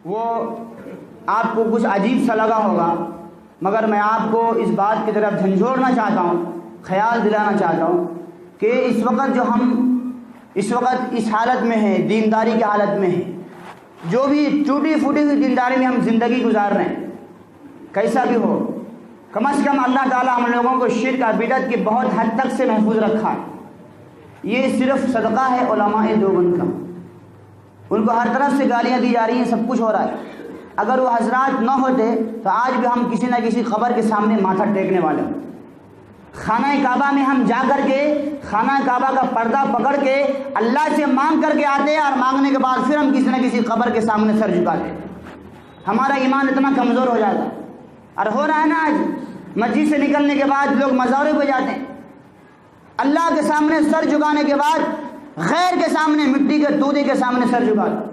وہ آپ کو کچھ عجیب سا لگا ہوگا، مگر میں آپ کو اس بات کی طرف جھنجھوڑنا چاہتا ہوں، خیال دلانا چاہتا ہوں کہ اس وقت اس حالت میں ہیں، دینداری کی حالت میں ہیں، جو بھی ٹوٹی پھوٹی ہوئی دینداری میں ہم زندگی گزار رہے ہیں، کیسا بھی ہو، کم از کم اللہ تعالیٰ ہم لوگوں کو شرک اور بدعت کی بہت حد تک سے محفوظ رکھا ہے۔ یہ صرف صدقہ ہے علماء دیوبند کا، ان کو ہر طرف سے گالیاں دی جا رہی ہیں، سب کچھ ہو رہا ہے۔ اگر وہ حضرات نہ ہوتے تو آج بھی ہم کسی نہ کسی قبر کے سامنے ماتھا ٹیکنے والے ہیں۔ خانہ کعبہ میں ہم جا کر کے خانہ کعبہ کا پردہ پکڑ کے اللہ سے مانگ کر کے آتے ہیں، اور مانگنے کے بعد پھر ہم کسی نہ کسی قبر کے سامنے سر جھکاتے ہیں۔ ہمارا ایمان اتنا کمزور ہو جاتا ہے۔ اور ہو رہا ہے نا، آج مسجد سے نکلنے کے بعد لوگ مزاروں پہ جاتے ہیں، اللہ کے سامنے سر جھکانے کے بعد غیر کے سامنے، مٹی کے دودے کے سامنے سر جھکاتے۔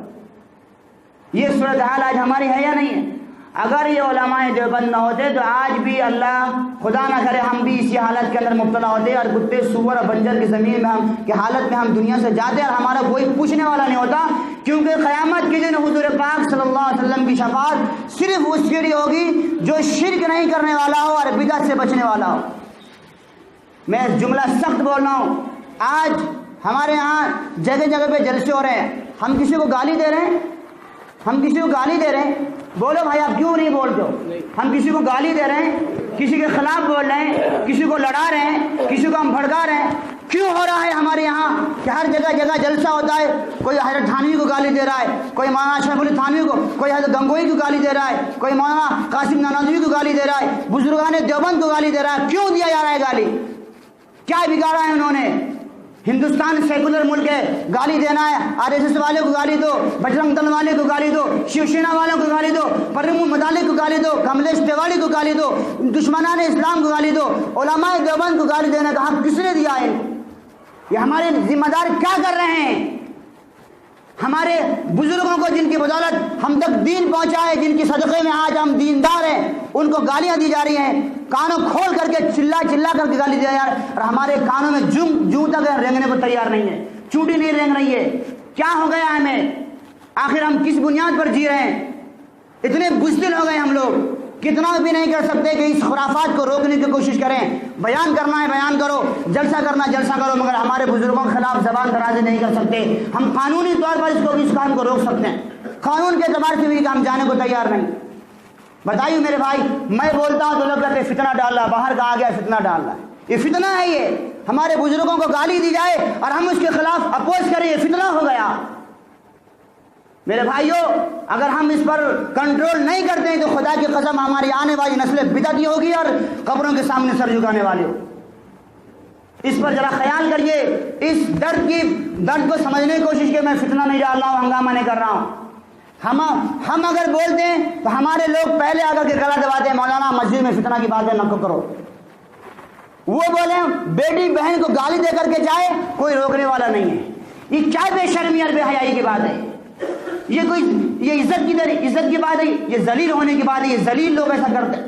یہ صورتحال آج ہماری ہے یا نہیں ہے؟ اگر یہ علماء دیوبند نہ ہوتے تو آج بھی اللہ خدا نہ کرے ہم بھی اسی حالت کے اندر مبتلا ہوتے، اور کتے سور اور بنجر کی زمین میں حالت میں ہم دنیا سے جاتے، اور ہمارا کوئی پوچھنے والا نہیں ہوتا، کیونکہ قیامت کے دن حضور پاک صلی اللہ علیہ وسلم کی شفاعت صرف اس کے لیے ہوگی جو شرک نہیں کرنے والا ہو اور بدعت سے بچنے والا ہو۔ میں جملہ سخت بول رہا ہوں، آج ہمارے ہاں جگہ جگہ پہ جلسے ہو رہے ہیں، ہم کسی کو گالی دے رہے ہیں، بولو بھائی آپ کیوں نہیں بولتے ہو؟ ہم کسی کو گالی دے رہے ہیں، کسی کے خلاف بول رہے ہیں، کسی کو لڑا رہے ہیں، کسی کو ہم بھڑکا رہے ہیں۔ کیوں ہو رہا ہے ہمارے یہاں کہ ہر جگہ جگہ جلسہ ہوتا ہے، کوئی حضرت تھانوی کو گالی دے رہا ہے، کوئی مولانا اشرف علی تھانوی کو، کوئی حضرت گنگوئی کو گالی دے رہا ہے، کوئی مولانا قاسم نانوتوی کو گالی دے رہا ہے، بزرگان دیوبند کو گالی دے رہا ہے۔ کیوں دیا جا رہا ہے گالی؟ کیا بگاڑا ہے انہوں نے؟ ہندوستان سیکولر ملک ہے، گالی دینا ہے، RSS والے کو گالی دو، بجرنگ دل والے کو گالی دو، شیو سینا والوں کو گالی دو، پرمود مدالک کو گالی دو، کملیش تیواڑی کو گالی دو، دشمنان اسلام کو گالی دو۔ علماء دیوبند کو گالی دینے کا حق کس نے دیا ہے؟ یہ ہمارے ذمہ دار کیا کر رہے ہیں؟ ہمارے بزرگوں کو جن کی بدولت ہم تک دین پہنچا ہے، جن کی صدقے میں آج ہم دیندار ہیں، ان کو گالیاں دی جا رہی ہیں، کانوں کھول کر کے چلا کر کے گالی دیا جا رہا ہے، اور ہمارے کانوں میں جوں تک رینگنے کو تیار نہیں ہے، چونٹی نہیں رینگ رہی ہے۔ کیا ہو گیا ہمیں؟ آخر ہم کس بنیاد پر جی رہے ہیں؟ اتنے بزدل ہو گئے ہم لوگ، کتنا بھی نہیں کر سکتے کہ اس خرافات کو روکنے کی کوشش کریں۔ بیان کرنا ہے بیان کرو، جلسہ کرنا جلسہ کرو، مگر ہمارے بزرگوں کے خلاف زبان درازی نہیں کر سکتے۔ ہم قانونی طور پر اس کام کو روک سکتے ہیں، قانون کے اعتبار سے بھی ہم جانے کو تیار نہیں۔ بتائیے میرے بھائی، میں بولتا ہوں تو لوگ کہتے ہیں فتنہ ڈال رہا، باہر کا آ گیا فتنہ ڈال رہا ہے۔ یہ فتنہ ہے، یہ ہمارے بزرگوں کو گالی دی جائے اور ہم اس کے خلاف اپوز کریں، یہ فتنہ ہو گیا۔ میرے بھائیوں، اگر ہم اس پر کنٹرول نہیں کرتے ہیں تو خدا کی قسم ہماری آنے والی نسلیں بدعتی ہوگی اور قبروں کے سامنے سر جھکانے والے ہو۔ اس پر ذرا خیال کریے، اس درد کو سمجھنے کی کوشش کی۔ میں فتنہ نہیں ڈال رہا ہوں، ہنگامہ نہیں کر رہا ہوں۔ ہم اگر بولتے ہیں تو ہمارے لوگ پہلے آ کر کے گلا دباتے ہیں، مولانا مسجد میں فتنہ کی باتیں نہ کرو۔ وہ بولیں بیٹی بہن کو گالی دے کر کے جائے، کوئی روکنے والا نہیں ہے۔ یہ کیا بے شرمی اور بے حیائی کی بات ہے؟ یہ عزت کی بات ہے؟ یہ ذلیل ہونے کی بات ہے؟ یہ ذلیل لوگ ایسا کرتے ہیں،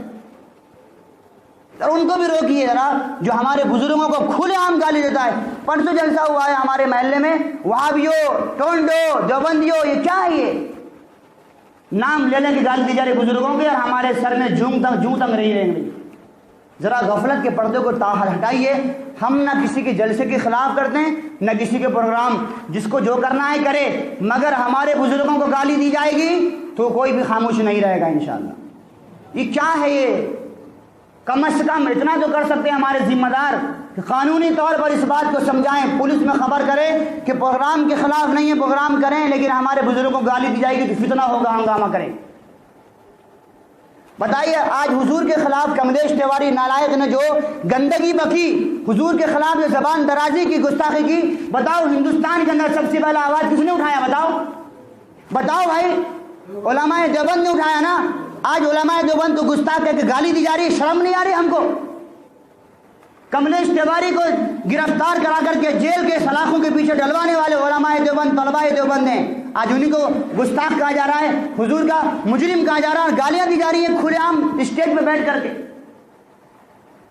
اور ان کو بھی روکیے ذرا، جو ہمارے بزرگوں کو کھلے عام گالی دیتا ہے۔ پرسوں جلسہ ہوا ہے ہمارے محلے میں، وہابیو، ٹونڈو، دیوبندیو، یہ کیا ہے؟ یہ نام لے لے کے گالی دی جا رہی بزرگوں کے، اور ہمارے سر میں جوں تنگ رہی رہیں۔ ذرا غفلت کے پردے کو ہٹائیے۔ ہم نہ کسی کے جلسے کے خلاف کرتے ہیں، نہ کسی کے پروگرام، جس کو جو کرنا ہے کرے، مگر ہمارے بزرگوں کو گالی دی جائے گی تو کوئی بھی خاموش نہیں رہے گا انشاءاللہ۔ یہ کیا ہے؟ یہ کم از کم اتنا تو کر سکتے ہیں ہمارے ذمہ دار کہ قانونی طور پر اس بات کو سمجھائیں، پولیس میں خبر کریں کہ پروگرام کے خلاف نہیں ہے، پروگرام کریں، لیکن ہمارے بزرگوں کو گالی دی جائے گی تو فتنہ ہوگا، ہنگامہ کریں۔ بتائیے، آج حضور کے خلاف کملیش تیواڑی نالائق نے جو گندگی بکی، حضور کے خلاف جو زبان درازی کی، گستاخی کی، بتاؤ ہندوستان کے اندر سب سے پہلا آواز کس نے اٹھایا؟ بتاؤ بھائی، علماء دیوبند نے اٹھایا نا۔ آج علماء دیوبند کو گستاخ کہہ کے گالی دی جا رہی ہے، شرم نہیں آ رہی ہم کو؟ کملیش تیواڑی کو گرفتار کرا کر کے جیل کے سلاخوں کے پیچھے ڈلوانے والے علماء دیوبند، طلباء دیوبند ہیں، آج انہیں کو گستاخ کہا جا رہا ہے، حضور کا مجرم کہا جا رہا ہے، اور گالیاں دی جا رہی ہیں کھلے عام اسٹیج پہ بیٹھ کر کے۔